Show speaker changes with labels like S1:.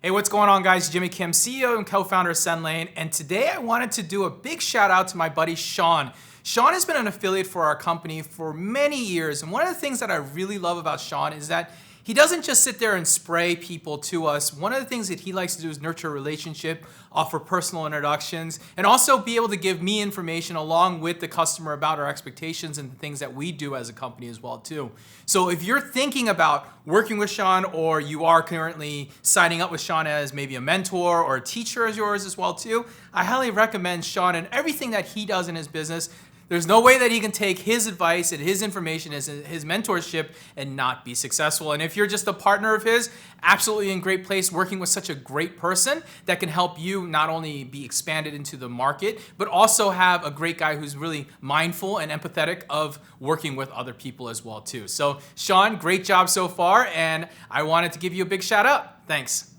S1: Hey, what's going on, guys? Jimmy Kim, CEO and co-founder of SendLane, and today I wanted to do a big shout out to my buddy Sean. Sean has been an affiliate for our company for many years, and one of the things that I really love about Sean is that he doesn't just sit there and spray people to us. One of the things that he likes to do is nurture a relationship, offer personal introductions, and also be able to give me information along with the customer about our expectations and the things that we do as a company as well too. So if you're thinking about working with Sean, or you are currently signing up with Sean as maybe a mentor or a teacher as yours as well too, I highly recommend Sean and everything that he does in his business. There's no way that he can take his advice and his information, his mentorship, and not be successful. And if you're just a partner of his, absolutely in great place working with such a great person that can help you not only be expanded into the market, but also have a great guy who's really mindful and empathetic of working with other people as well too. So Sean, great job so far, and I wanted to give you a big shout out. Thanks.